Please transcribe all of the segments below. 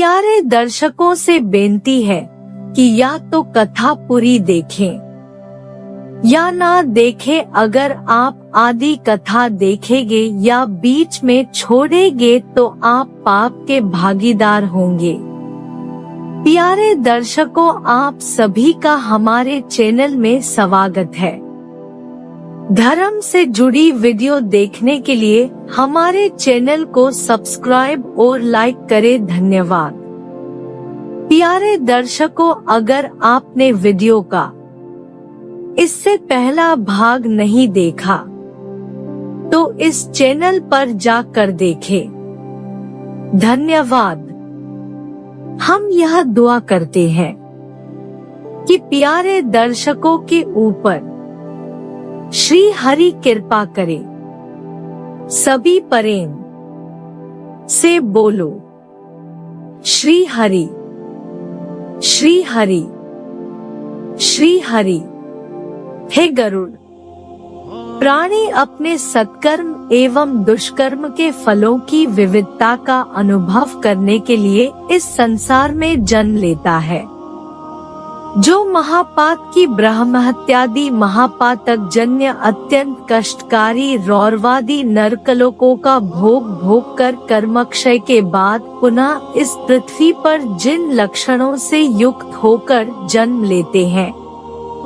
प्यारे दर्शकों से बेनती है कि या तो कथा पूरी देखें या ना देखें। अगर आप आधी कथा देखेंगे या बीच में छोड़ेंगे तो आप पाप के भागीदार होंगे। प्यारे दर्शकों, आप सभी का हमारे चैनल में स्वागत है। धर्म से जुड़ी वीडियो देखने के लिए हमारे चैनल को सब्सक्राइब और लाइक करें। धन्यवाद। प्यारे दर्शकों, अगर आपने वीडियो का इससे पहला भाग नहीं देखा तो इस चैनल पर जाकर देखें। धन्यवाद। हम यह दुआ करते हैं कि प्यारे दर्शकों के ऊपर श्री हरि कृपा करे। सभी प्रेम से बोलो श्री हरि, श्री हरि, श्री हरि। हे गरुड़, प्राणी अपने सत्कर्म एवं दुष्कर्म के फलों की विविधता का अनुभव करने के लिए इस संसार में जन्म लेता है। जो महापात की ब्रह्महत्यादि महापातक जन्य अत्यंत कष्टकारी रौरवादी नरकलोकों का भोग कर कर्मक्षय के बाद पुनः इस पृथ्वी पर जिन लक्षणों से युक्त होकर जन्म लेते हैं,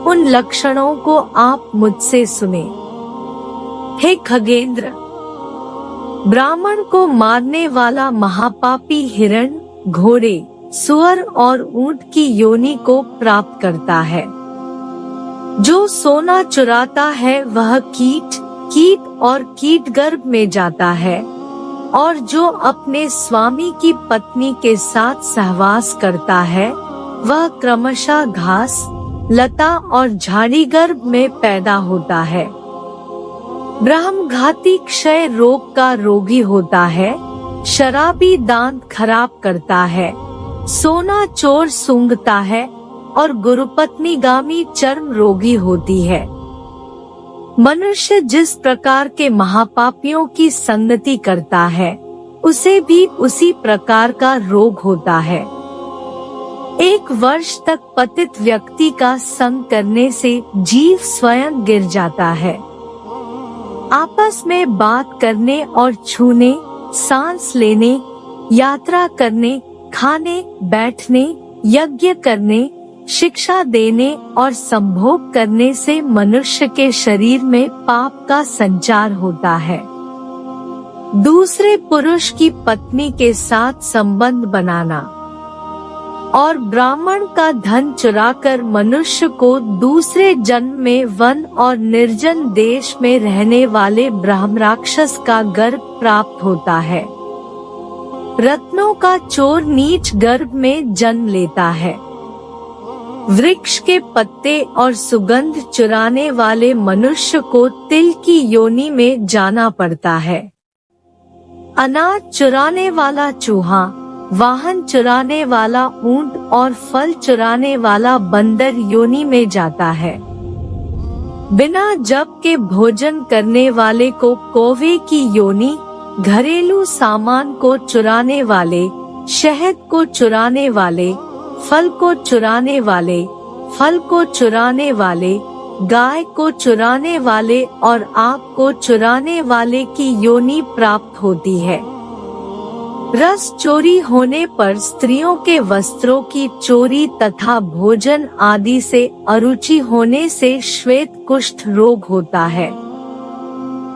उन लक्षणों को आप मुझसे सुने। हे खगेंद्र, ब्राह्मण को मारने वाला महापापी हिरण, घोड़े, सुअर और ऊंट की योनि को प्राप्त करता है। जो सोना चुराता है वह कीट और कीट गर्भ में जाता है, और जो अपने स्वामी की पत्नी के साथ सहवास करता है वह क्रमशः घास, लता और झाड़ी गर्भ में पैदा होता है। ब्रह्मघाती क्षय रोग का रोगी होता है, शराबी दांत खराब करता है, सोना चोर सूंघता है और गुरुपत्नीगामी चर्म रोगी होती है। मनुष्य जिस प्रकार के महापापियों की संगति करता है उसे भी उसी प्रकार का रोग होता है। 1 वर्ष तक पतित व्यक्ति का संग करने से जीव स्वयं गिर जाता है। आपस में बात करने और छूने, सांस लेने, यात्रा करने, खाने, बैठने, यज्ञ करने, शिक्षा देने और संभोग करने से मनुष्य के शरीर में पाप का संचार होता है। दूसरे पुरुष की पत्नी के साथ संबंध बनाना और ब्राह्मण का धन चुराकर मनुष्य को दूसरे जन्म में वन और निर्जन देश में रहने वाले ब्रह्मराक्षस का गर्भ प्राप्त होता है। रत्नों का चोर नीच गर्भ में जन्म लेता है। वृक्ष के पत्ते और सुगंध चुराने वाले मनुष्य को तिल की योनि में जाना पड़ता है। अनाज चुराने वाला चूहा, वाहन चुराने वाला ऊंट और फल चुराने वाला बंदर योनि में जाता है। बिना जप के भोजन करने वाले को कौवे की योनि, घरेलू सामान को चुराने वाले, शहद को चुराने वाले, फल को चुराने वाले, फल को चुराने वाले, गाय को चुराने वाले और आग को चुराने वाले की योनि प्राप्त होती है। रस चोरी होने पर स्त्रियों के वस्त्रों की चोरी तथा भोजन आदि से अरुचि होने से श्वेत कुष्ठ रोग होता है।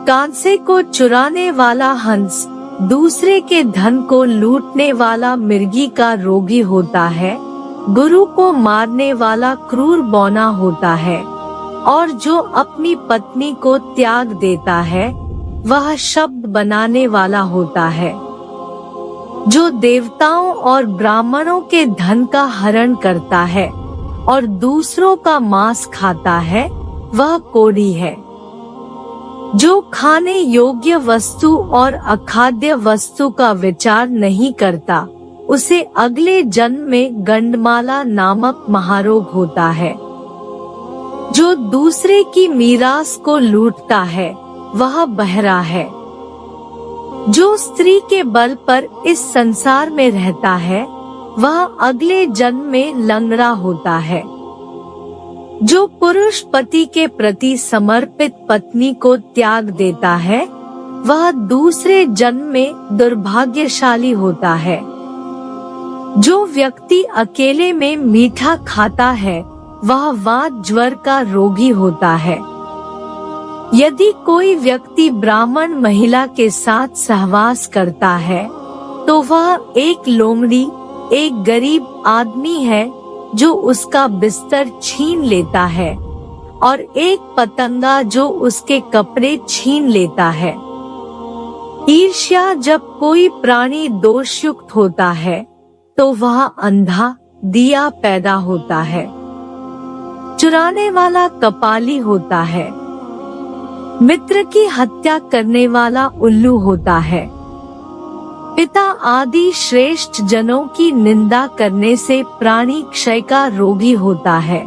कांसे को चुराने वाला हंस, दूसरे के धन को लूटने वाला मिर्गी का रोगी होता है। गुरु को मारने वाला क्रूर बौना होता है, और जो अपनी पत्नी को त्याग देता है वह शब्द बनाने वाला होता है। जो देवताओं और ब्राह्मणों के धन का हरण करता है और दूसरों का मांस खाता है वह कोढ़ी है। जो खाने योग्य वस्तु और अखाद्य वस्तु का विचार नहीं करता उसे अगले जन्म में गंडमाला नामक महारोग होता है। जो दूसरे की मीरास को लूटता है वह बहरा है। जो स्त्री के बल पर इस संसार में रहता है वह अगले जन्म में लंगड़ा होता है। जो पुरुष पति के प्रति समर्पित पत्नी को त्याग देता है वह दूसरे जन्म में दुर्भाग्यशाली होता है। जो व्यक्ति अकेले में मीठा खाता है वह वात ज्वर का रोगी होता है। यदि कोई व्यक्ति ब्राह्मण महिला के साथ सहवास करता है तो वह एक लोमड़ी, एक गरीब आदमी है जो उसका बिस्तर छीन लेता है, और एक पतंगा जो उसके कपड़े छीन लेता है। ईर्ष्या जब कोई प्राणी दोषयुक्त होता है तो वह अंधा दिया पैदा होता है। चुराने वाला कपाली होता है। मित्र की हत्या करने वाला उल्लू होता है। पिता आदि श्रेष्ठ जनों की निंदा करने से प्राणी क्षय का रोगी होता है।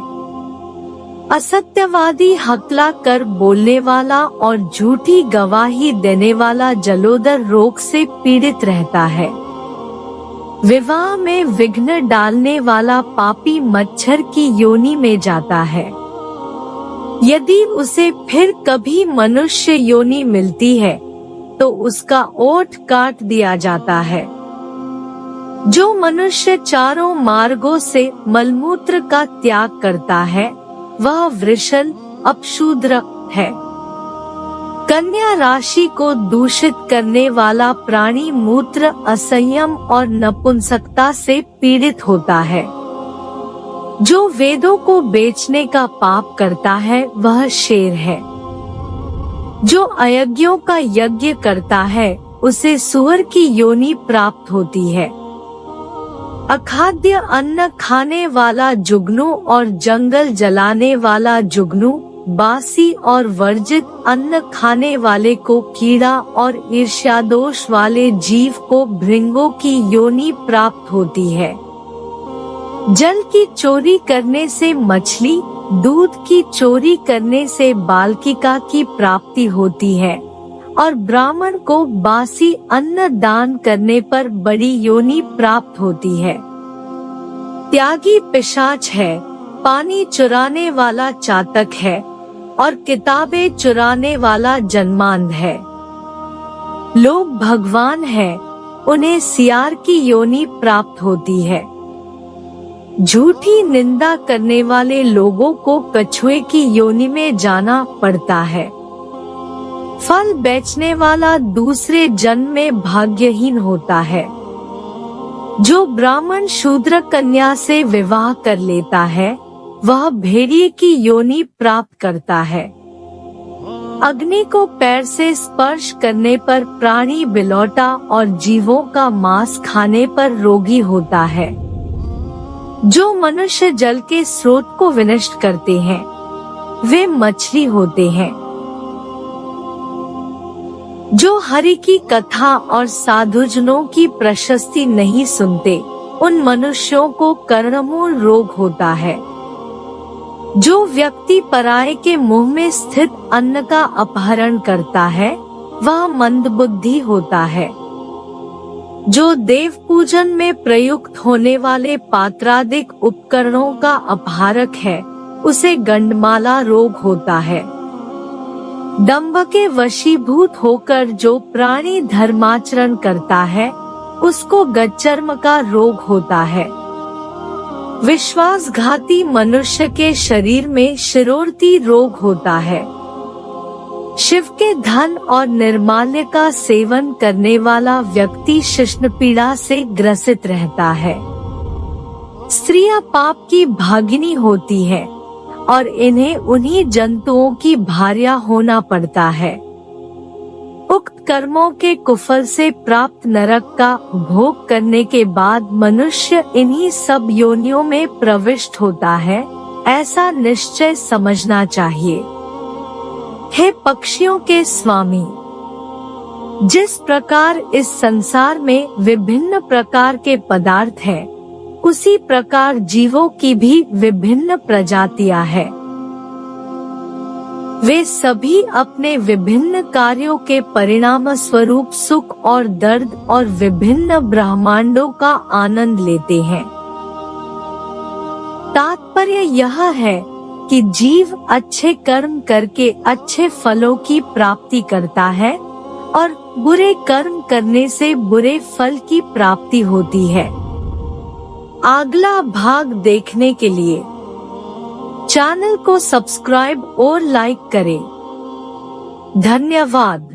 असत्यवादी हकला कर बोलने वाला और झूठी गवाही देने वाला जलोदर रोग से पीड़ित रहता है। विवाह में विघ्न डालने वाला पापी मच्छर की योनि में जाता है। यदि उसे फिर कभी मनुष्य योनि मिलती है तो उसका ओठ काट दिया जाता है। जो मनुष्य चारों मार्गों से मलमूत्र का त्याग करता है वह वृषण अपशूद्र है। कन्या राशि को दूषित करने वाला प्राणी मूत्र, असंयम और नपुंसकता से पीड़ित होता है। जो वेदों को बेचने का पाप करता है वह शेर है। जो अयज्ञों का यज्ञ करता है उसे सूअर की योनि प्राप्त होती है। अखाद्य अन्न खाने वाला जुगनू और जंगल जलाने वाला जुगनू, बासी और वर्जित अन्न खाने वाले को कीड़ा और ईर्ष्यादोष वाले जीव को भृंगों की योनि प्राप्त होती है। जल की चोरी करने से मछली, दूध की चोरी करने से बालकिका की प्राप्ति होती है, और ब्राह्मण को बासी अन्न दान करने पर बड़ी योनि प्राप्त होती है। त्यागी पिशाच है, पानी चुराने वाला चातक है, और किताबें चुराने वाला जन्मांध है। लोग भगवान है, उन्हें सियार की योनि प्राप्त होती है। झूठी निंदा करने वाले लोगों को कछुए की योनि में जाना पड़ता है। फल बेचने वाला दूसरे जन्म में भाग्यहीन होता है। जो ब्राह्मण शूद्र कन्या से विवाह कर लेता है वह भेड़िए की योनि प्राप्त करता है। अग्नि को पैर से स्पर्श करने पर प्राणी बिलौटा और जीवों का मांस खाने पर रोगी होता है। जो मनुष्य जल के स्रोत को विनष्ट करते हैं वे मछली होते हैं। जो हरि की कथा और साधुजनों की प्रशस्ति नहीं सुनते उन मनुष्यों को कर्णमूल रोग होता है। जो व्यक्ति पराये के मुंह में स्थित अन्न का अपहरण करता है वह मंदबुद्धि होता है। जो देव पूजन में प्रयुक्त होने वाले पात्रादिक उपकरणों का अपहारक है उसे गंडमाला रोग होता है। दंभ के वशीभूत होकर जो प्राणी धर्माचरण करता है उसको गच्चर्म का रोग होता है। विश्वासघाती मनुष्य के शरीर में शिरोर्ती रोग होता है। शिव के धन और निर्माल्य का सेवन करने वाला व्यक्ति शिश्न पीड़ा से ग्रसित रहता है। स्त्रियां पाप की भागिनी होती है और इन्हें उन्हीं जंतुओं की भार्या होना पड़ता है। उक्त कर्मों के कुफल से प्राप्त नरक का भोग करने के बाद मनुष्य इन्हीं सब योनियों में प्रविष्ट होता है, ऐसा निश्चय समझना चाहिए। हे पक्षियों के स्वामी, जिस प्रकार इस संसार में विभिन्न प्रकार के पदार्थ हैं, उसी प्रकार जीवों की भी विभिन्न प्रजातियां हैं। वे सभी अपने विभिन्न कार्यों के परिणाम स्वरूप सुख और दर्द और विभिन्न ब्रह्मांडों का आनंद लेते हैं। तात्पर्य यह है कि जीव अच्छे कर्म करके अच्छे फलों की प्राप्ति करता है और बुरे कर्म करने से बुरे फल की प्राप्ति होती है। अगला भाग देखने के लिए चैनल को सब्सक्राइब और लाइक करें। धन्यवाद।